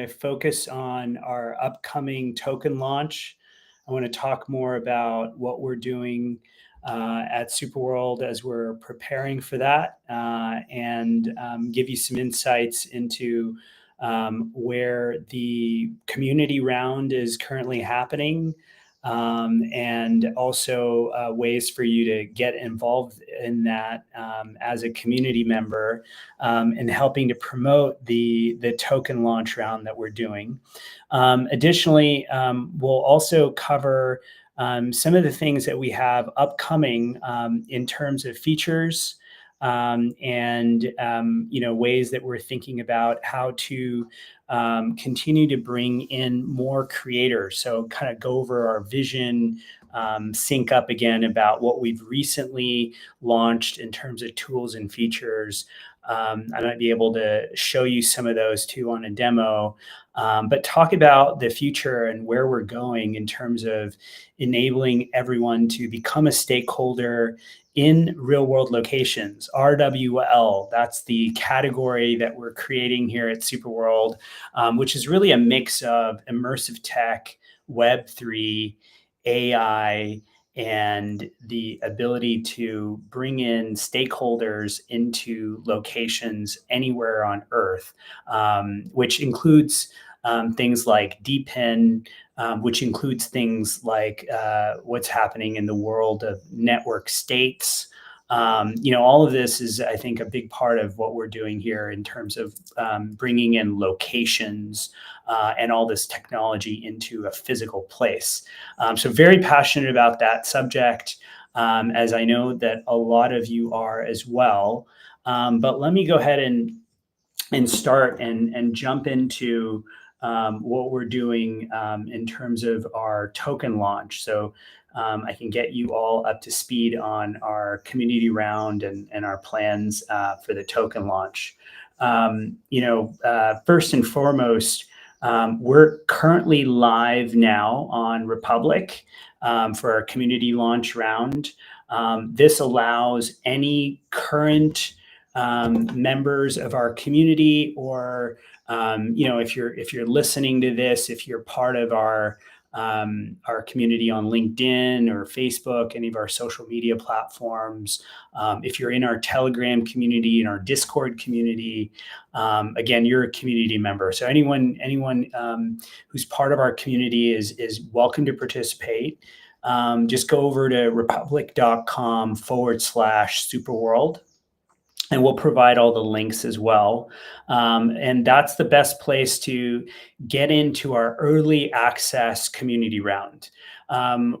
to focus on our upcoming token launch. I want to talk more about what we're doing at SuperWorld as we're preparing for that, and give you some insights into where the community round is currently happening, and also ways for you to get involved in that as a community member, and helping to promote the token launch round that we're doing. Additionally, we'll also cover some of the things that we have upcoming in terms of features, and ways that we're thinking about how to continue to bring in more creators. So kind of go over our vision, sync up again about what we've recently launched in terms of tools and features. I might be able to show you some of those too on a demo, but talk about the future and where we're going in terms of enabling everyone to become a stakeholder in real world locations. RWL, that's the category that we're creating here at SuperWorld, which is really a mix of immersive tech, Web3, AI, and the ability to bring in stakeholders into locations anywhere on Earth, which includes things like DePIN, which includes things like what's happening in the world of network states. All of this is, I think, a big part of what we're doing here in terms of bringing in locations and all this technology into a physical place. So very passionate about that subject, as I know that a lot of you are as well. But let me go ahead and start and jump into what we're doing in terms of our token launch. So I can get you all up to speed on our community round and our plans for the token launch. First and foremost, we're currently live now on Republic for our community launch round. This allows any current members of our community, or if you're listening to this, if you're part of our community on LinkedIn or Facebook, any of our social media platforms, if you're in our Telegram community, in our Discord community, again, you're a community member. So anyone who's part of our community is welcome to participate. Just go over to republic.com/superworld. And we'll provide all the links as well. And that's the best place to get into our early access community round. Again,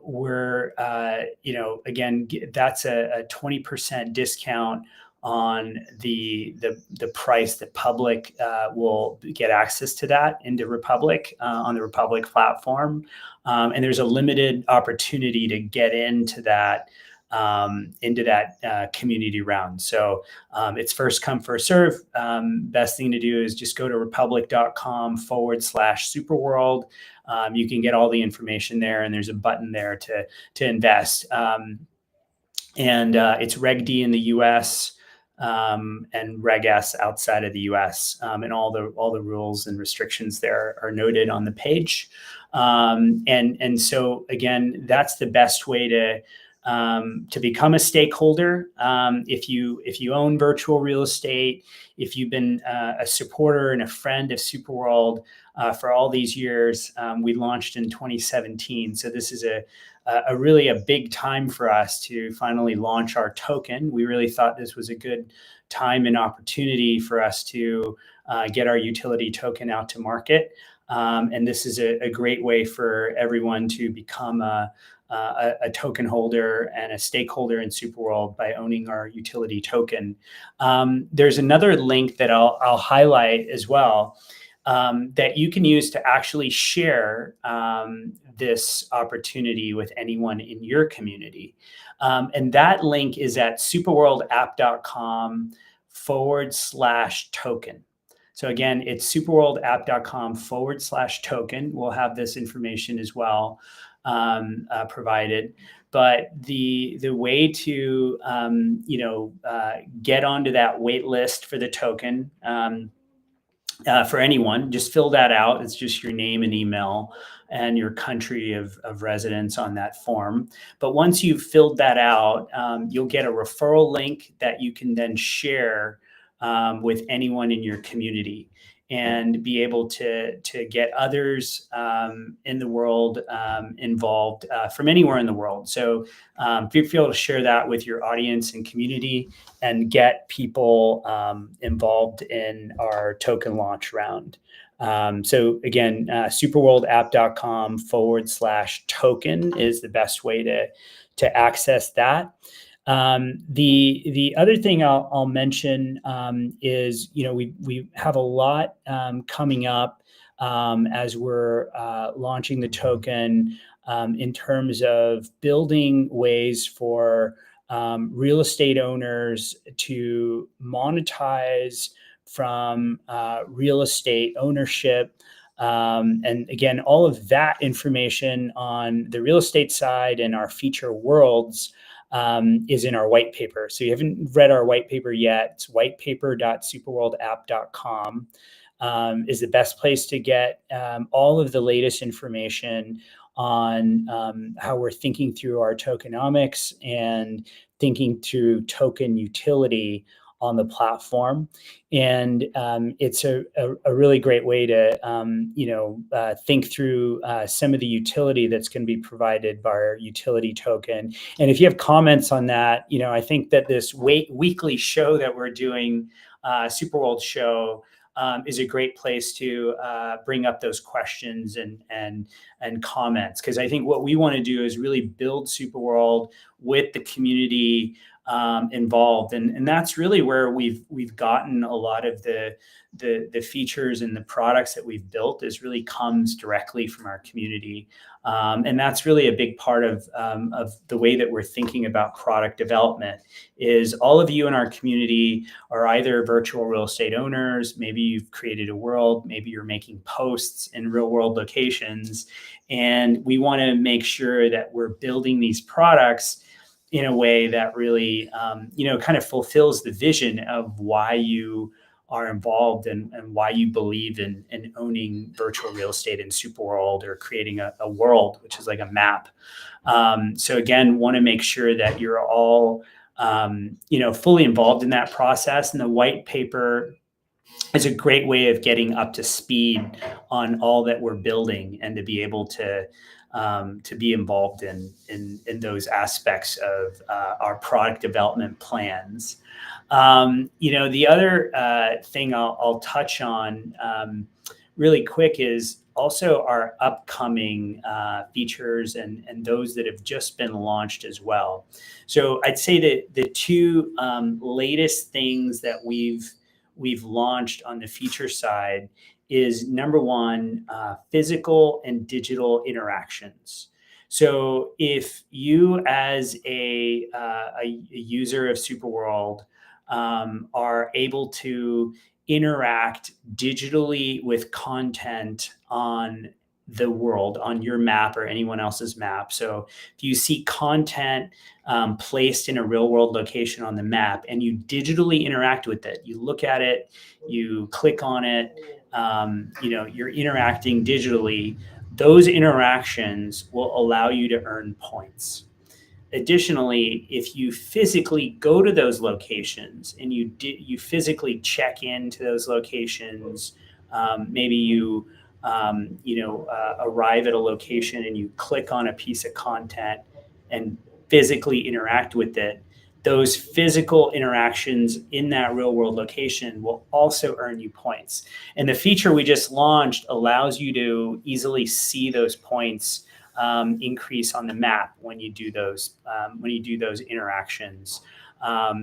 that's a 20% discount on the price that public will get access to that into Republic on the Republic platform. And there's a limited opportunity to get into that community round. So it's first come, first serve. Best thing to do is just go to republic.com/superworld. You can get all the information there, and there's a button there to invest. It's Reg D in the US, and Reg S outside of the US. And all the rules and restrictions there are noted on the page. And so again, that's the best way to become a stakeholder. If you own virtual real estate, if you've been a supporter and a friend of SuperWorld for all these years, we launched in 2017. So this is a really big time for us to finally launch our token. We really thought this was a good time and opportunity for us to get our utility token out to market. And this is a great way for everyone to become a token holder and a stakeholder in SuperWorld by owning our utility token. There's another link that I'll highlight as well, that you can use to actually share this opportunity with anyone in your community. And that link is at superworldapp.com/token. So again, it's superworldapp.com/token. We'll have this information as well provided. But the way to get onto that wait list for the token for anyone. Just fill that out. It's just your name and email and your country of residence on that form. But once you've filled that out, you'll get a referral link that you can then share with anyone in your community and be able to get others in the world involved from anywhere in the world. So feel able to share that with your audience and community and get people involved in our token launch round. So again, superworldapp.com/token is the best way to access that. The other thing I'll mention is, we have a lot coming up as we're launching the token in terms of building ways for real estate owners to monetize from real estate ownership. And again, all of that information on the real estate side and our feature worlds is in our white paper. So you haven't read our white paper yet. It's whitepaper.superworldapp.com is the best place to get all of the latest information on how we're thinking through our tokenomics and thinking through token utility on the platform. And it's a really great way to think through some of the utility that's going to be provided by our utility token. And if you have comments on that, I think that this weekly show that we're doing, SuperWorld Show, is a great place to bring up those questions and comments, because I think what we want to do is really build SuperWorld with the community involved, and that's really where we've gotten a lot of the features and the products that we've built is really comes directly from our community, and that's really a big part of the way that we're thinking about product development. Is all of you in our community are either virtual real estate owners, maybe you've created a world, maybe you're making posts in real world locations, and we want to make sure that we're building these products in a way that really, kind of fulfills the vision of why you are involved and why you believe in owning virtual real estate in SuperWorld or creating a world, which is like a map. So again, want to make sure that you're all, fully involved in that process. And the white paper is a great way of getting up to speed on all that we're building and to be able to be involved in those aspects of our product development plans. The other thing I'll touch on really quick is also our upcoming features and those that have just been launched as well. So I'd say that the two latest things that we've launched on the feature side is number one, physical and digital interactions. So if you as a user of SuperWorld are able to interact digitally with content on the world, on your map or anyone else's map. So if you see content placed in a real world location on the map and you digitally interact with it, you look at it, you click on it, you're interacting digitally, those interactions will allow you to earn points. Additionally, if you physically go to those locations and you physically check into those locations, maybe you arrive at a location and you click on a piece of content and physically interact with it, those physical interactions in that real world location will also earn you points. And the feature we just launched allows you to easily see those points increase on the map when you do those interactions.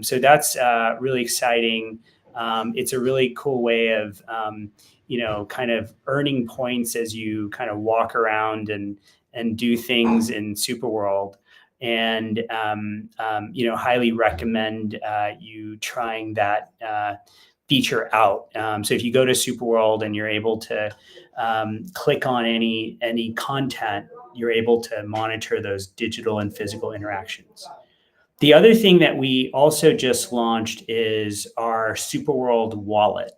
So that's really exciting. It's a really cool way of kind of earning points as you kind of walk around and do things in SuperWorld. And highly recommend you trying that feature out. So if you go to SuperWorld and you're able to click on any content, you're able to monitor those digital and physical interactions. The other thing that we also just launched is our SuperWorld wallet.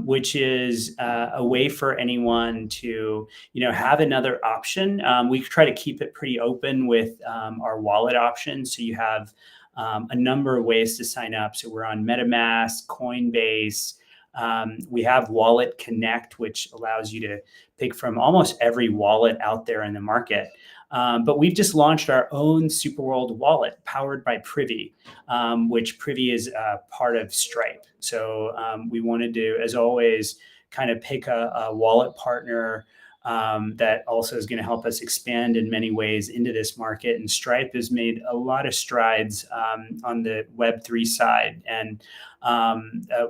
which is a way for anyone to, have another option. We try to keep it pretty open with our wallet options. So you have a number of ways to sign up. So we're on MetaMask, Coinbase. We have Wallet Connect, which allows you to pick from almost every wallet out there in the market. But we've just launched our own SuperWorld wallet powered by Privy, which Privy is part of Stripe. So we wanted to, as always, kind of pick a wallet partner that also is going to help us expand in many ways into this market. And Stripe has made a lot of strides on the Web3 side. And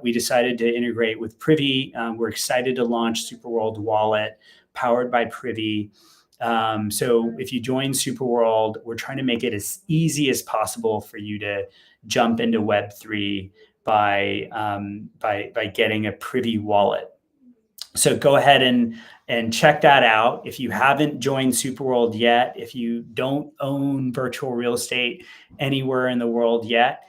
we decided to integrate with Privy. We're excited to launch SuperWorld Wallet powered by Privy. So if you join SuperWorld, we're trying to make it as easy as possible for you to jump into Web3 by getting a Privy wallet. So go ahead and check that out. If you haven't joined SuperWorld yet, if you don't own virtual real estate anywhere in the world yet,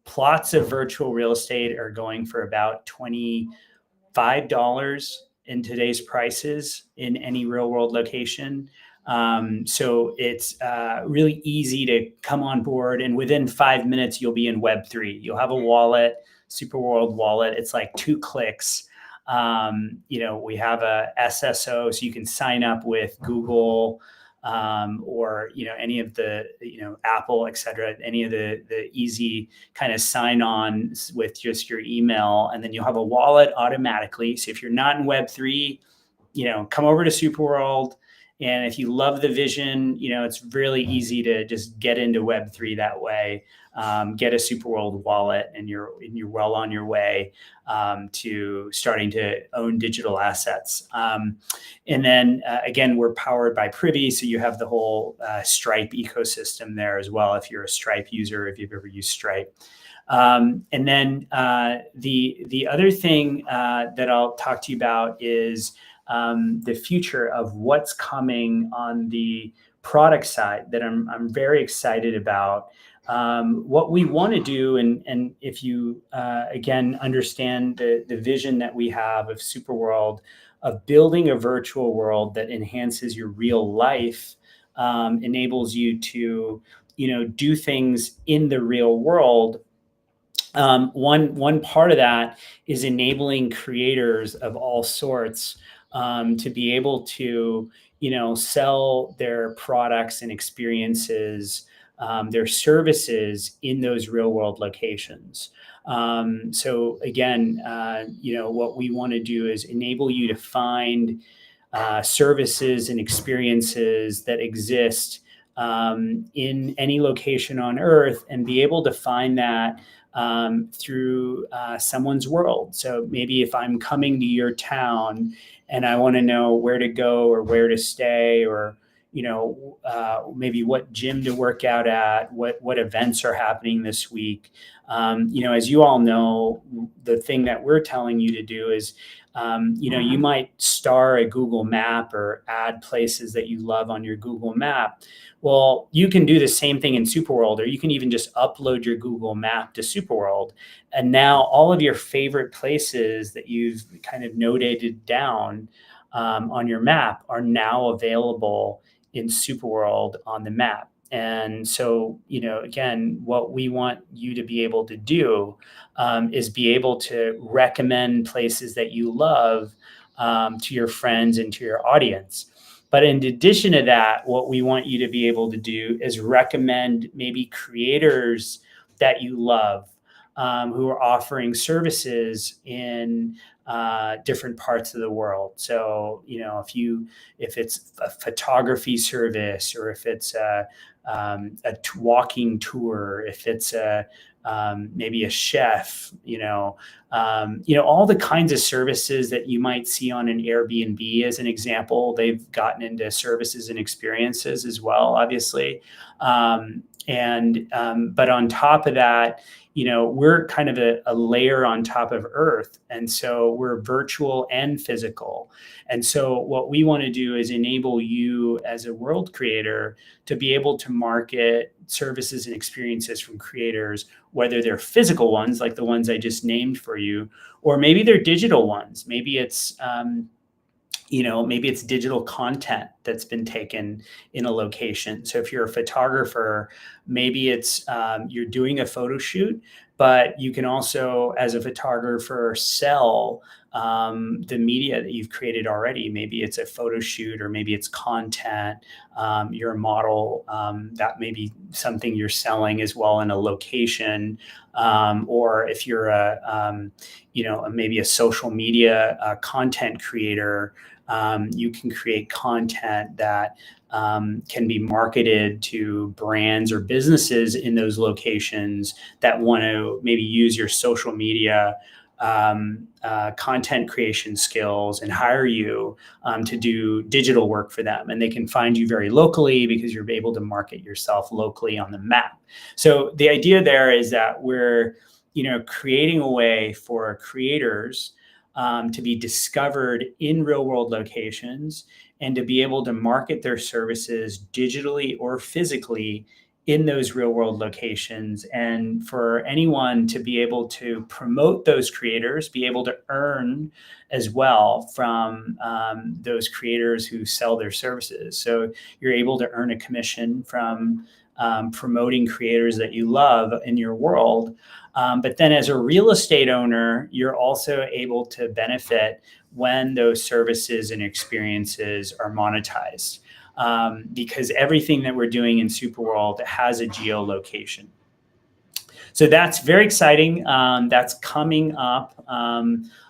plots of virtual real estate are going for about $25 in today's prices in any real world location. So it's really easy to come on board, and within 5 minutes, you'll be in Web3. You'll have a wallet, SuperWorld wallet. It's like 2 clicks. We have a SSO, so you can sign up with Google or any of the Apple, et cetera, any of the easy kind of sign on with just your email, and then you'll have a wallet automatically. So if you're not in Web3, come over to SuperWorld. And if you love the vision, it's really easy to just get into Web3 that way. Get a SuperWorld wallet, and you're well on your way to starting to own digital assets. And then again, we're powered by Privy, so you have the whole Stripe ecosystem there as well. If you're a Stripe user, if you've ever used Stripe. And then the other thing that I'll talk to you about is the future of what's coming on the product side that I'm very excited about. What we want to do, and if you again understand the vision that we have of SuperWorld, of building a virtual world that enhances your real life, enables you to do things in the real world. One part of that is enabling creators of all sorts to be able to sell their products and experiences, their services in those real world locations. So again, what we want to do is enable you to find services and experiences that exist in any location on Earth, and be able to find that through someone's world. So maybe if I'm coming to your town and I want to know where to go or where to stay, or maybe what gym to work out at, what events are happening this week. As you all know, the thing that we're telling you to do is, you might star a Google map or add places that you love on your Google map. Well, you can do the same thing in SuperWorld, or you can even just upload your Google map to SuperWorld. And now all of your favorite places that you've kind of notated down on your map are now available in SuperWorld on the map. And so, again, what we want you to be able to do is be able to recommend places that you love to your friends and to your audience. But in addition to that, what we want you to be able to do is recommend maybe creators that you love who are offering services in different parts of the world. So, if it's a photography service, or if it's a walking tour, if it's maybe a chef, all the kinds of services that you might see on an Airbnb, as an example. They've gotten into services and experiences as well, obviously. But on top of that, we're kind of a layer on top of Earth. And so we're virtual and physical. And so what we want to do is enable you as a world creator to be able to market services and experiences from creators, whether they're physical ones, like the ones I just named for you, or maybe they're digital ones. Maybe it's digital content that's been taken in a location. So if you're a photographer, maybe it's you're doing a photo shoot, but you can also, as a photographer, sell the media that you've created already. Maybe it's a photo shoot, or maybe it's content. You're a model. That may be something you're selling as well in a location. Or if you're maybe a social media content creator, you can create content that can be marketed to brands or businesses in those locations that want to maybe use your social media content creation skills and hire you to do digital work for them. And they can find you very locally because you're able to market yourself locally on the map. So the idea there is that we're creating a way for creators to be discovered in real world locations and to be able to market their services digitally or physically in those real world locations, and for anyone to be able to promote those creators, be able to earn as well from those creators who sell their services. So you're able to earn a commission from promoting creators that you love in your world. But then as a real estate owner, you're also able to benefit when those services and experiences are monetized. Because everything that we're doing in SuperWorld has a geolocation. So that's very exciting. That's coming up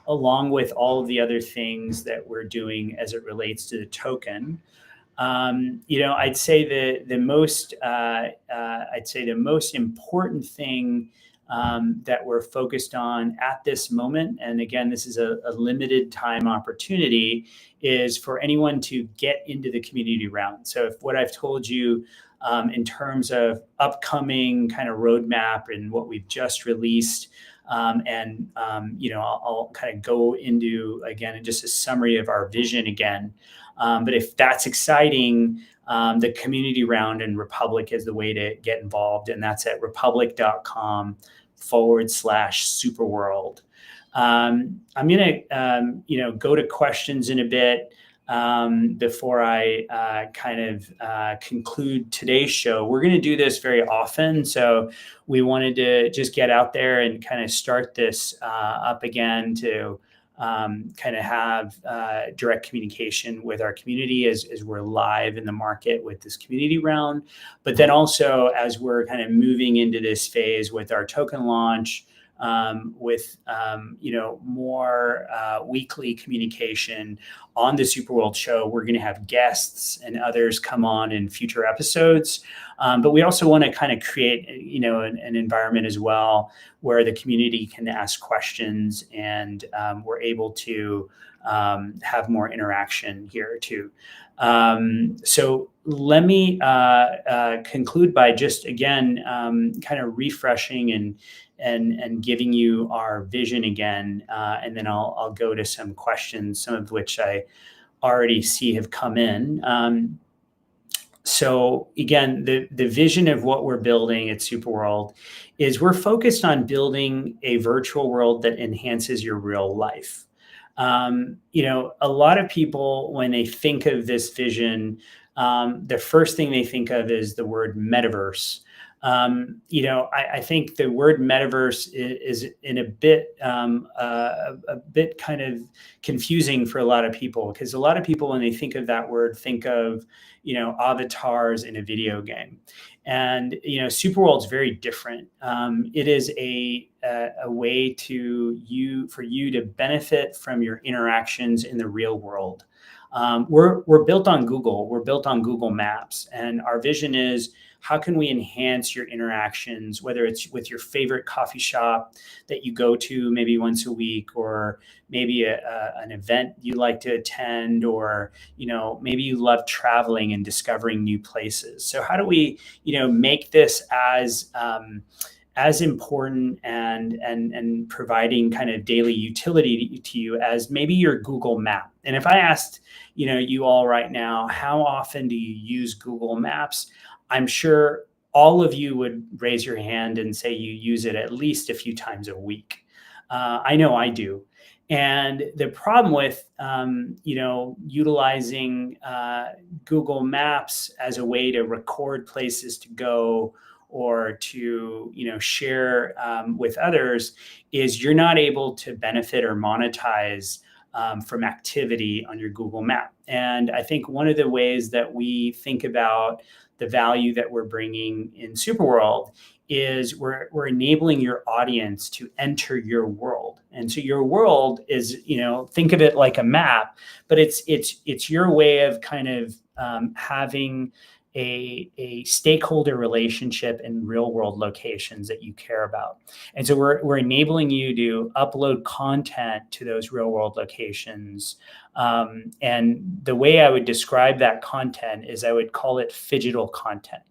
along with all of the other things that we're doing as it relates to the token. I'd say the most important thing that we're focused on at this moment, and again, this is a limited time opportunity, is for anyone to get into the community round. So if what I've told you in terms of upcoming kind of roadmap and what we've just released, I'll kind of go into, again, just a summary of our vision again. But if that's exciting, the community round in Republic is the way to get involved. And that's at republic.com/superworld. I'm going to, go to questions in a bit before I conclude today's show. We're going to do this very often. So we wanted to just get out there and kind of start this up again to kind of have direct communication with our community as we're live in the market with this community round. But then also as we're kind of moving into this phase with our token launch, with more weekly communication on the SuperWorld Show. We're going to have guests and others come on in future episodes. But we also want to kind of create, an environment as well where the community can ask questions, and we're able to have more interaction here too. So let me conclude by just again kind of refreshing and giving you our vision again, and then I'll go to some questions, some of which I already see have come in. So again, the vision of what we're building at SuperWorld is we're focused on building a virtual world that enhances your real life. A lot of people, when they think of this vision, the first thing they think of is the word metaverse. I think the word metaverse is in a bit kind of confusing for a lot of people, because a lot of people, when they think of that word, think of avatars in a video game. And SuperWorld's very different. It is a way for you to benefit from your interactions in the real world. We're built on Google. We're built on Google Maps, and our vision is, how can we enhance your interactions, whether it's with your favorite coffee shop that you go to maybe once a week, or maybe an event you like to attend, or maybe you love traveling and discovering new places. So how do we make this as important and providing kind of daily utility to you as maybe your Google Map. And if I asked, you all right now, how often do you use Google Maps? I'm sure all of you would raise your hand and say you use it at least a few times a week. I know I do. And the problem with, utilizing Google Maps as a way to record places to go or to, share with others is you're not able to benefit or monetize from activity on your Google Map. And I think one of the ways that we think about the value that we're bringing in SuperWorld is we're enabling your audience to enter your world. And so your world is, think of it like a map, but it's your way of kind of having a stakeholder relationship in real world locations that you care about. And so we're enabling you to upload content to those real world locations. And the way I would describe that content is I would call it phygital content.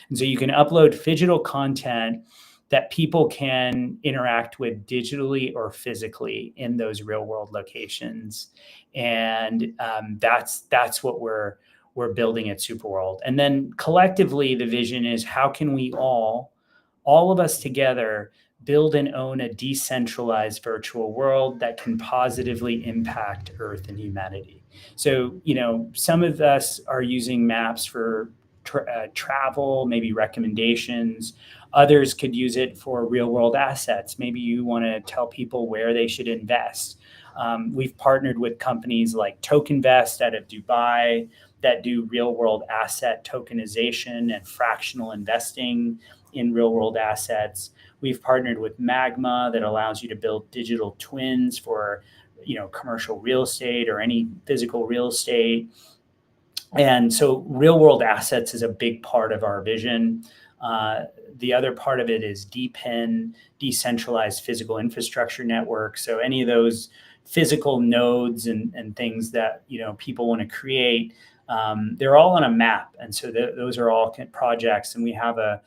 And so you can upload phygital content that people can interact with digitally or physically in those real world locations. And that's what we're building at SuperWorld. And then collectively, the vision is how can we all of us together, build and own a decentralized virtual world that can positively impact Earth and humanity. So, some of us are using maps for travel, maybe recommendations. Others could use it for real world assets. Maybe you want to tell people where they should invest. We've partnered with companies like TokenVest out of Dubai that do real world asset tokenization and fractional investing in real world assets. We've partnered with Magma that allows you to build digital twins for, commercial real estate or any physical real estate. And so real world assets is a big part of our vision. The other part of it is DePIN, decentralized physical infrastructure network. So any of those physical nodes and things that, people want to create, they're all on a map. And so those are all projects. And we have a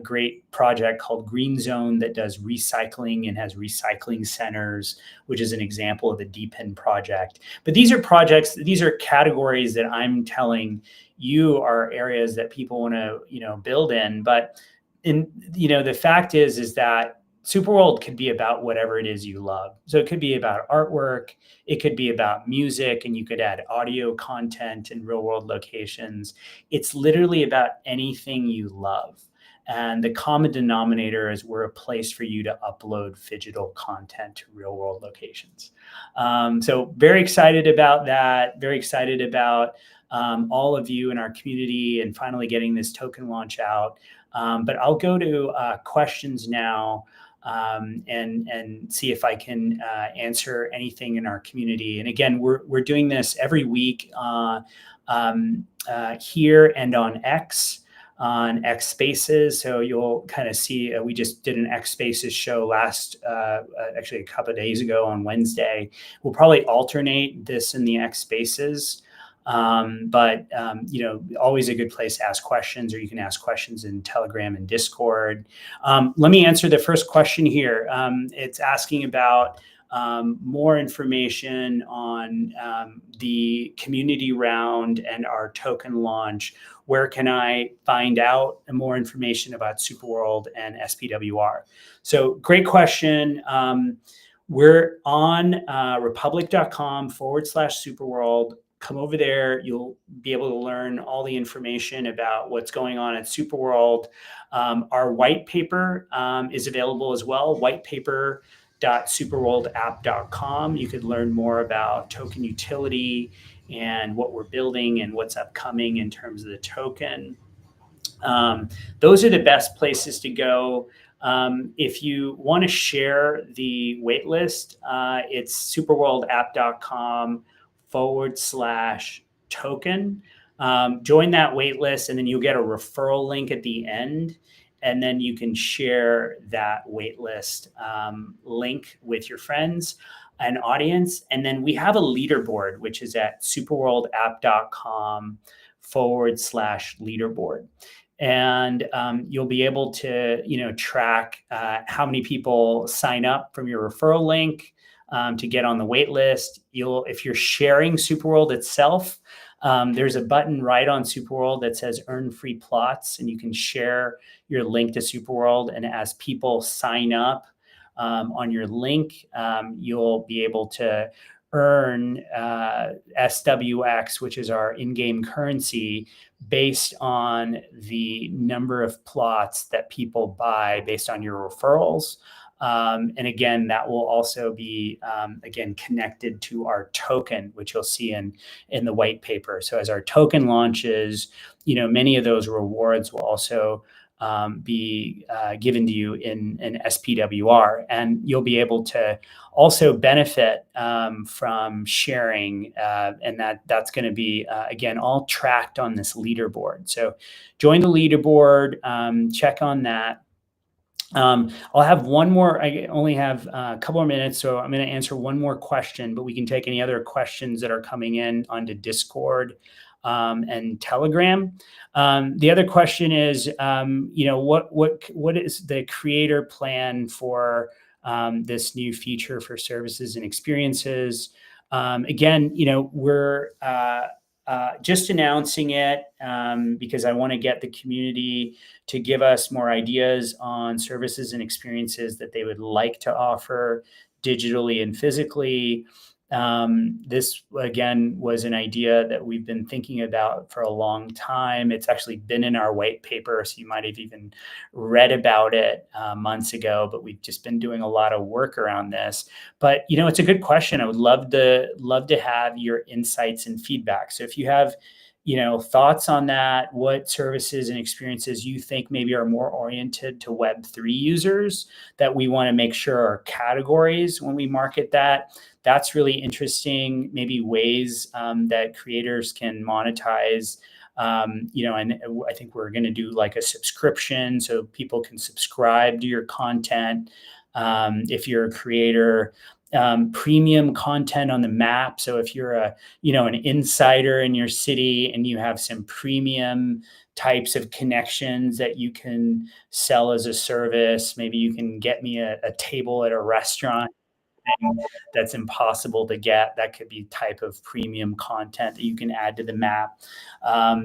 great project called Green Zone that does recycling and has recycling centers, which is an example of a DePIN project. But these are projects, these are categories that I'm telling you are areas that people want to, build in. But the fact is that SuperWorld could be about whatever it is you love. So it could be about artwork, it could be about music, and you could add audio content in real world locations. It's literally about anything you love. And the common denominator is we're a place for you to upload phygital content to real world locations. So very excited about that. Very excited about all of you in our community and finally getting this token launch out. But I'll go to questions now and see if I can answer anything in our community. And again, we're doing this every week here and on X Spaces. So you'll kind of see, we just did an X Spaces show actually a couple of days ago on Wednesday. We'll probably alternate this in the X Spaces. But always a good place to ask questions, or you can ask questions in Telegram and Discord. Let me answer the first question here. It's asking about more information on the community round and our token launch. Where can I find out more information about SuperWorld and SPWR? So great question. We're on republic.com/SuperWorld. Come over there. You'll be able to learn all the information about what's going on at SuperWorld. Our white paper is available as well, whitepaper.superworldapp.com. You could learn more about token utility and what we're building and what's upcoming in terms of the token. Those are the best places to go. If you want to share the waitlist, it's superworldapp.com/token. Join that waitlist, and then you'll get a referral link at the end. And then you can share that waitlist link with your friends and audience. And then we have a leaderboard, which is at superworldapp.com/leaderboard. and you'll be able to, track how many people sign up from your referral link to get on the wait list. If you're sharing SuperWorld itself, there's a button right on SuperWorld that says earn free plots, and you can share your link to SuperWorld. And as people sign up on your link, you'll be able to earn SWX, which is our in-game currency, based on the number of plots that people buy based on your referrals. And again, that will also be, again, connected to our token, which you'll see in the white paper. So as our token launches, many of those rewards will also be given to you in an SPWR, and you'll be able to also benefit from sharing, and that's going to be again all tracked on this leaderboard. So join the leaderboard, check on that. I'll have one more. I only have a couple more minutes, so I'm going to answer one more question, but we can take any other questions that are coming in onto Discord and Telegram. The other question is, what is the creator plan for this new feature for services and experiences? Again, we're just announcing it because I want to get the community to give us more ideas on services and experiences that they would like to offer digitally and physically. This, again, was an idea that we've been thinking about for a long time. It's actually been in our white paper, so you might have even read about it months ago, but we've just been doing a lot of work around this. But, it's a good question. I would love to have your insights and feedback. So if you have, thoughts on that, what services and experiences you think maybe are more oriented to Web3 users that we want to make sure are categories when we market that. That's really interesting. Maybe ways that creators can monetize, and I think we're going to do like a subscription so people can subscribe to your content. If you're a creator, premium content on the map. So if you're an insider in your city and you have some premium types of connections that you can sell as a service, maybe you can get me a table at a restaurant that's impossible to get. That could be type of premium content that you can add to the map.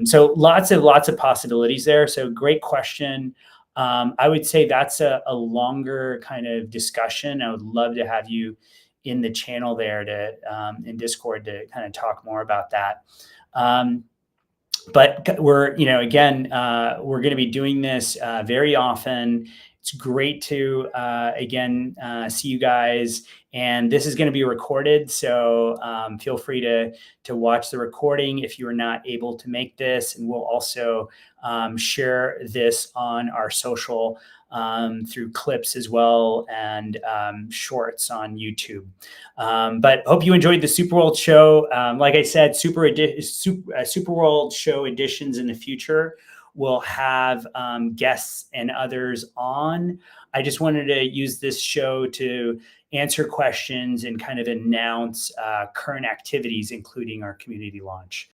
So lots of possibilities there. So great question. I would say that's a longer kind of discussion. I would love to have you in the channel there in Discord to kind of talk more about that. But we're going to be doing this very often. It's great to again see you guys, and this is going to be recorded. So feel free to watch the recording if you are not able to make this, and we'll also share this on our social through clips as well, and shorts on YouTube. But hope you enjoyed the SuperWorld Show. Like I said, SuperWorld Show editions in the future will have guests and others on. I just wanted to use this show to answer questions and kind of announce current activities, including our community launch.